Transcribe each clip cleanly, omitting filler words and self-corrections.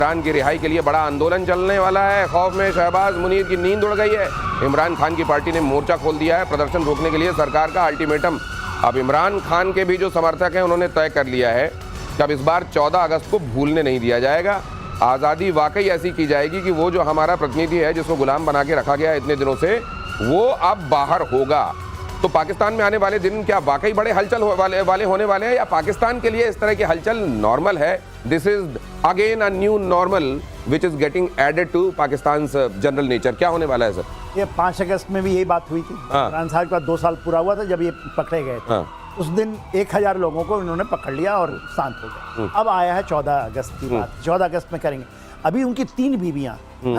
इमरान की रिहाई के लिए बड़ा आंदोलन चलने वाला है। खौफ में शहबाज मुनीर की नींद उड़ गई है। इमरान खान की पार्टी ने मोर्चा खोल दिया है। प्रदर्शन रोकने के लिए सरकार का अल्टीमेटम। अब इमरान खान के भी जो समर्थक हैं उन्होंने तय कर लिया है कि अब इस बार 14 अगस्त को भूलने नहीं दिया जाएगा। आज़ादी वाकई ऐसी की जाएगी कि वो जो हमारा प्रतिनिधि है जिसको गुलाम बना के रखा गया है इतने दिनों से, वो अब बाहर होगा। तो पाकिस्तान में आने वाले दिन क्या वाकई बड़े हलचल वाले होने वाले हैं, या पाकिस्तान के लिए इस तरह की हलचल नॉर्मल है? This is again a new normal which is getting added to Pakistan general nature. क्या होने वाला है सर? ये 5 अगस्त में भी यही बात हुई थी। इमरान साहब का 2 साल पूरा हुआ था जब ये पकड़े गए थे। उस दिन 1000 लोगों को इन्होंने पकड़ लिया और शांत हो गए। अब आया है 14 अगस्त की बात। 14 अगस्त में करेंगे। अभी उनकी 3 बीवियां,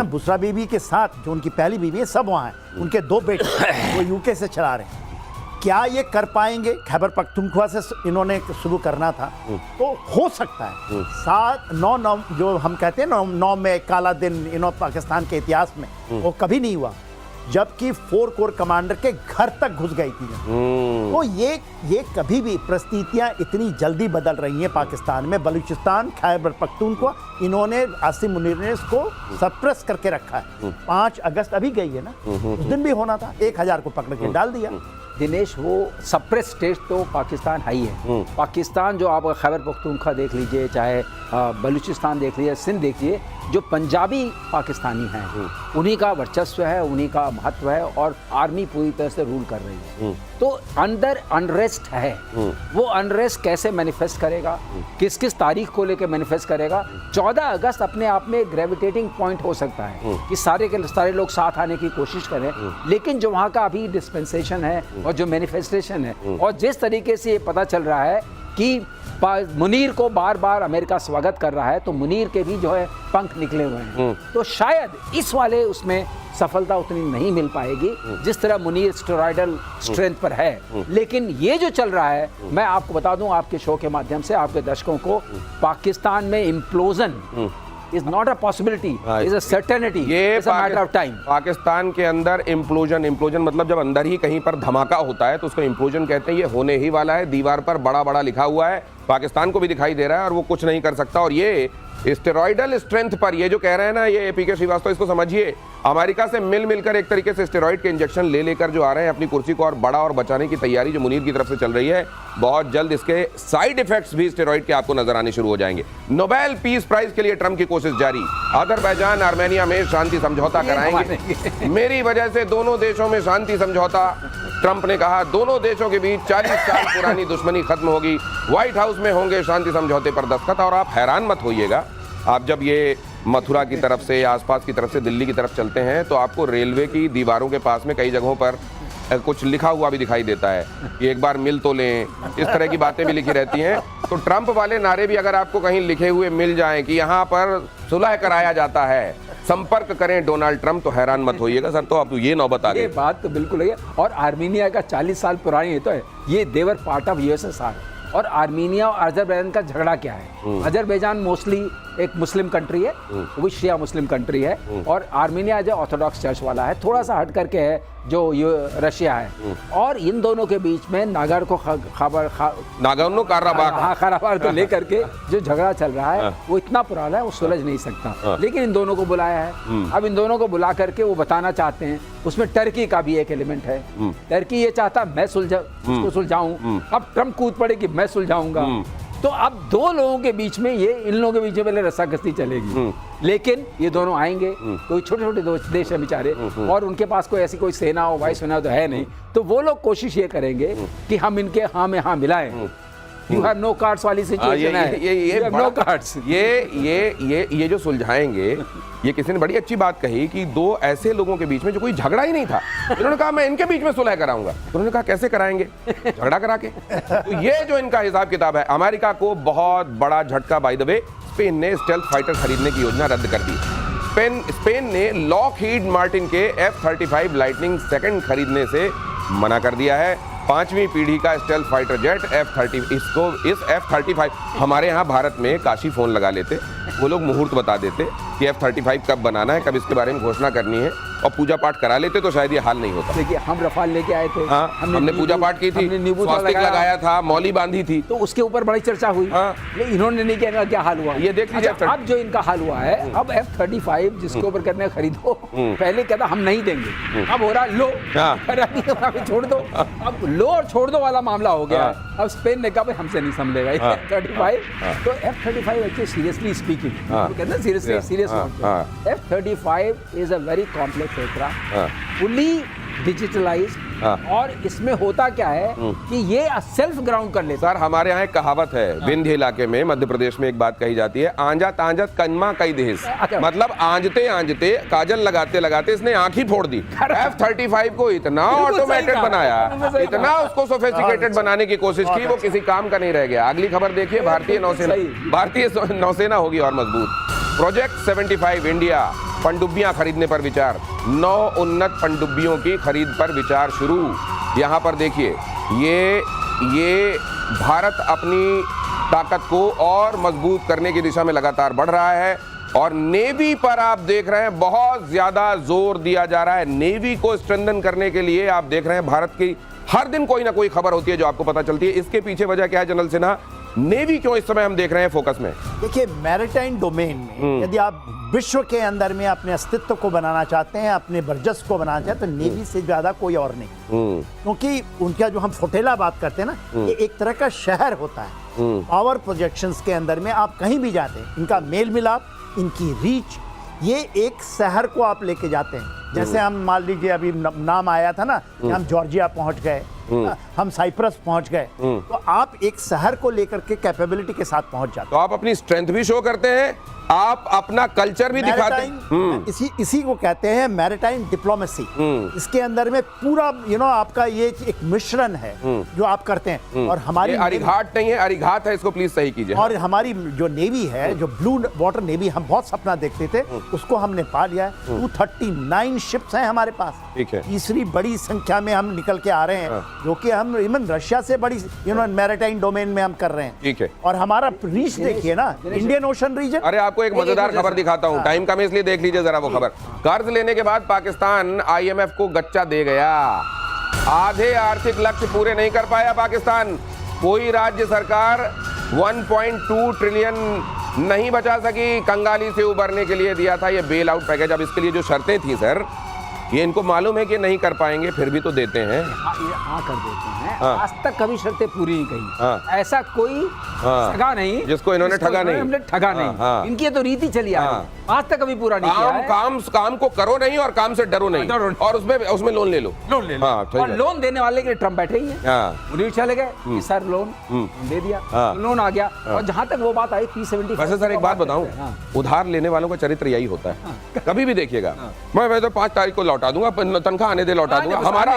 बुशरा बीबी के साथ जो उनकी पहली बीवी है, सब वहाँ हैं। उनके 2 बेटे वो यूके से चला रहे हैं। क्या ये कर पाएंगे? खैबर पख्तूनख्वा से इन्होंने शुरू करना था, तो हो सकता है 7-9 जो हम कहते हैं 9 में काला दिन इन्होंने पाकिस्तान के इतिहास में वो कभी नहीं हुआ, जबकि 4 कोर कमांडर के घर तक घुस गई थी। तो ये कभी भी परिस्थितियां इतनी जल्दी बदल रही हैं पाकिस्तान में। बलूचिस्तान, खैबर पख्तूनख्वा, इन्होंने आसिम मुनीर ने इसको सप्रेस करके रखा है। 5 अगस्त अभी गई है ना, उस दिन भी होना था। 1000 को पकड़ के डाल दिया। दिनेश, वो सप्रेस स्टेट तो पाकिस्तान है ही है। पाकिस्तान जो आप खैबर पख्तूनख्वा देख लीजिए, चाहे बलूचिस्तान देख लीजिए, सिंध देख लीजिए, जो पंजाबी पाकिस्तानी हैं उन्हीं का वर्चस्व है, उन्हीं का महत्व है, और आर्मी पूरी तरह से रूल कर रही है। तो अंदर अनरेस्ट है। वो अनरेस्ट कैसे मैनिफेस्ट करेगा, किस किस तारीख को लेकर मैनिफेस्ट करेगा? 14 अगस्त अपने आप में ग्रेविटेटिंग पॉइंट हो सकता है कि सारे के सारे लोग साथ आने की कोशिश करें, लेकिन जो वहाँ का अभी डिस्पेंसेशन है और जो मैनिफेस्टेशन है, और जिस तरीके से ये पता चल रहा है कि मुनीर को बार बार अमेरिका स्वागत कर रहा है, तो मुनीर के भी जो है पंख निकले हुए हैं। तो शायद इस वाले उसमें सफलता उतनी नहीं मिल पाएगी जिस तरह मुनीर स्टेरॉयडल स्ट्रेंथ पर है। लेकिन ये जो चल रहा है, मैं आपको बता दूं आपके शो के माध्यम से आपके दर्शकों को, पाकिस्तान में implosion is not a possibility, is a certainty, it's a matter of time। Pakistan के अंदर इम्प्लोजन मतलब जब अंदर ही कहीं पर धमाका होता है तो उसको इम्प्लोजन कहते हैं। ये होने ही वाला है। दीवार पर बड़ा बड़ा लिखा हुआ है, पाकिस्तान को भी दिखाई दे रहा है और वो कुछ नहीं कर सकता। और ये स्टेरॉयडल स्ट्रेंथ पर ये जो कह रहे हैं ना, ये पीके श्रीवास्तव, इसको समझिए, अमेरिका से मिलकर एक तरीके से स्टेरॉइड के इंजेक्शन लेकर जो आ रहे हैं अपनी कुर्सी को और बड़ा और बचाने की तैयारी जो मुनीर की तरफ से चल रही है। बहुत जल्द इसके साइड इफेक्ट्स भी स्टेरॉइड के आपको नजर आने शुरू हो जाएंगे। नोबेल पीस प्राइज के लिए ट्रंप की कोशिश जारी। अजरबैजान आर्मेनिया में शांति समझौता कराएंगे। मेरी वजह से दोनों देशों में शांति समझौता, ट्रंप ने कहा। दोनों देशों के बीच 40 साल पुरानी दुश्मनी खत्म होगी। व्हाइट हाउस में होंगे शांति समझौते पर दस्तखत। और आप हैरान मत होइएगा, आप जब ये मथुरा की तरफ से या आसपास की तरफ से दिल्ली की तरफ चलते हैं तो आपको रेलवे की दीवारों के पास में कई जगहों पर कुछ लिखा हुआ भी दिखाई देता है कि एक बार मिल तो लें, इस तरह की बातें भी लिखी रहती हैं। तो ट्रंप वाले नारे भी अगर आपको कहीं लिखे हुए मिल जाएं कि यहाँ पर सुलह कराया जाता है, संपर्क करें डोनाल्ड ट्रंप, तो हैरान मत होइएगा सर। तो अब तो ये नौबत आ गई। ये बात तो बिल्कुल है। और आर्मीनिया का 40 साल पुरानी तो है, ये देवर पार्ट ऑफ यूएसएसआर। और आर्मीनिया और अजरबैजान का झगड़ा क्या है? अजरबैजान मोस्टली एक मुस्लिम कंट्री है, वो शिया मुस्लिम कंट्री है, और आर्मीनिया जो ऑर्थोडॉक्स चर्च वाला है, थोड़ा सा हट करके है जो रशिया है। और इन दोनों के बीच में नागोर्नो काराबाख को लेकर के जो झगड़ा चल रहा है वो इतना पुराना है, वो सुलझ नहीं सकता। लेकिन इन दोनों को बुलाया है। अब इन दोनों को बुला करके वो बताना चाहते हैं। उसमें टर्की का भी एक एलिमेंट है। टर्की ये चाहता मैं सुलझाऊं। अब ट्रंप कूद पड़े कि मैं सुलझाऊंगा। तो अब 2 लोगों के बीच में, ये इन लोगों के बीच में पहले रस्साकसी चलेगी। लेकिन ये दोनों आएंगे, कोई छोटे छोटे देश हैं बेचारे, और उनके पास कोई ऐसी कोई सेना हो, वायुसेना तो है नहीं। तो वो लोग कोशिश ये करेंगे कि हम इनके हाँ में हाँ मिलाएं। यू हैव नो कार्ड्स वाली सिचुएशन है। ये नो कार्ड्स। ये जो सुलझाएंगे, ये किसी ने बड़ी अच्छी बात कही कि 2 ऐसे लोगों के बीच में जो कोई झगड़ा ही नहीं था, उन्होंने कहा मैं इनके बीच में सुलह कराऊंगा। उन्होंने कहा कैसे कराएंगे? झगड़ा करा के। तो ये जो इनका हिसाब किताब है। अमेरिका को बहुत बड़ा झटका। बाय द वे, स्पेन ने स्टेल्थ फाइटर खरीदने की योजना रद्द कर दी। स्पेन ने लॉकहीड मार्टिन के F-35 लाइटनिंग II खरीदने से मना कर दिया है। 5वीं पीढ़ी का स्टेल्थ फाइटर जेट F-35, इस F-35 हमारे यहाँ भारत में काशी फोन लगा लेते। वो लोग मुहूर्त बता देते कि F-35 कब बनाना है, कब इसके बारे में घोषणा करनी है, और पूजा पाठ करा लेते तो शायद ये हाल नहीं होता। देखिए हम रफाल लेके आए थे, हाँ, हमने पूजा पाठ की थी, स्वास्तिक लगाया था, मौली बांधी थी, तो उसके ऊपर बड़ी चर्चा हुई। हाँ। लेकिन इन्होंने नहीं किया, क्या हाल हुआ ये देख लीजिए। अच्छा, अब जो इनका हाल हुआ है, अब F-35 जिसके ऊपर कहते हैं खरीदो, पहले कहता हम नहीं देंगे, अब हो रहा लो, छोड़ दो, अब लो और छोड़ दो वाला मामला हो गया। अब स्पेन ने कहा हमसे नहीं संभलेगा F-35। तो F-35 एक्चुअली सीरियसली स्पीकिंग, कहते हैं serious F-35 is a very complex aircraft, fully digitalised, और इसमें होता क्या है कि ये सेल्फ ग्राउंड कर लेता है। सर हमारे यहाँ एक कहावत है, विंध्य इलाके में मध्य प्रदेश में एक बात कही जाती है, आंजा तांजत कन्मा कई देश, मतलब आंजते आंजते काजल लगाते लगाते इसने आंख ही फोड़ दी। F-35 को इतना ऑटोमेटेड बनाया, इतना उसको सोफिस्टिकेटेड बनाने की कोशिश की, वो किसी काम का नहीं रह गया। अगली खबर देखिए, भारतीय नौसेना होगी और मजबूत। प्रोजेक्ट 75 इंडिया, पनडुब्बियां खरीदने पर विचार, 9 उन्नत पनडुब्बियों की खरीद पर विचार शुरू। यहाँ पर देखिए, ये भारत अपनी ताकत को और मजबूत करने की दिशा में लगातार बढ़ रहा है, और नेवी पर आप देख रहे हैं बहुत ज्यादा जोर दिया जा रहा है। नेवी को स्ट्रेंथन करने के लिए आप देख रहे हैं भारत की हर दिन कोई ना कोई खबर होती है जो आपको पता चलती है। इसके पीछे वजह क्या है जनरल सिन्हा? नेवी क्यों इस समय हम देख रहे हैं फोकस में? देखिए, मैरिटाइम डोमेन में यदि आप विश्व के अंदर में अपने अस्तित्व को बनाना चाहते हैं, अपने वर्चस्व को बनाना चाहते हैं, तो नेवी से ज्यादा कोई और नहीं, क्योंकि उनका जो हम फोटेला बात करते हैं ना, ये एक तरह का शहर होता है। पावर प्रोजेक्शंस के अंदर में आप कहीं भी जाते हैं, इनका मेल मिलाप, इनकी रीच, ये एक शहर को आप लेके जाते हैं। जैसे हम मान लीजिए अभी नाम आया था ना कि हम जॉर्जिया पहुंच गए, हम साइप्रस पहुंच गए, तो आप एक शहर को लेकर के कैपेबिलिटी के साथ पहुंच जाते हैं। तो आप अपनी स्ट्रेंथ भी शो करते हैं, आप अपना कल्चर भी दिखाते हैं। इसी को कहते हैं मैरिटाइम डिप्लोमेसी। इसके अंदर में पूरा आपका ये एक मिश्रण है जो आप करते हैं। और हमारी अरिघाट नहीं है, अरिघात है, इसको प्लीज सही कीजिए। और हमारी जो नेवी है, जो ब्लू वाटर नेवी, हम बहुत सपना देखते थे, उसको हमने पा लिया है। 239 शिप्स हैं हमारे पास, ठीक है। तीसरी बड़ी संख्या में हम निकल के आ रहे हैं, जो कि हम इवन रशिया से बड़ी मैरिटाइम डोमेन में हम कर रहे हैं, ठीक है। और हमारा रीच देखिए ना, इंडियन ओशन रीजन। अरे आपको एक मजेदार खबर दिखाता हूं, टाइम कम है इसलिए देख लीजिए जरा वो खबर। कर्ज लेने के बाद पाकिस्तान IMF को गच्चा दे गया, आधे आर्थिक लक्ष्य पूरे नहीं कर पाया पाकिस्तान। कोई राज्य सरकार 1.2 ट्रिलियन नहीं बचा सकी, कंगाली से उबरने के लिए दिया था ये बेल आउट पैकेज। अब इसके लिए जो शर्तें थी सर, ये इनको मालूम है कि नहीं कर पाएंगे, फिर भी तो देते हैं। हाँ कर देते हैं। आज तक कभी शर्तें पूरी नहीं कही। ऐसा कोई ठगा नहीं जिसको इन्होंने ठगा नहीं, ठगा नहीं। इनकी तो रीति चली आ रही, आज तक कभी पूरा नहीं किया है। काम को करो नहीं और काम से डरो नहीं, और उसमें लोन ले लो। और लोन देने वाले के ट्रम्प बैठे ही हैं, रीट चले गए, सर लोन दे दिया, लोन आ गया। और जहां तक वो बात आई P-75। वैसे सर एक बात बताऊं, उधार लेने वालों का चरित्र यही होता है, कभी भी देखिएगा। मैं तो 5 तारीख को लौटा दूंगा, तनख्वाह आने दे लौटा दूंगा। हमारा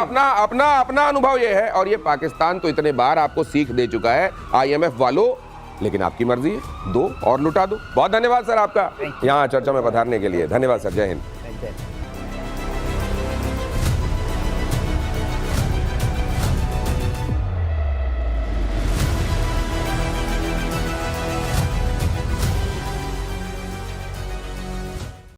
अपना अनुभव ये है, और ये पाकिस्तान तो इतने बार आपको सीख दे चुका है IMF वालों, लेकिन आपकी मर्जी है, दो और लुटा दो। बहुत धन्यवाद सर आपका यहाँ चर्चा में पधारने के लिए। धन्यवाद सर, जय हिंद।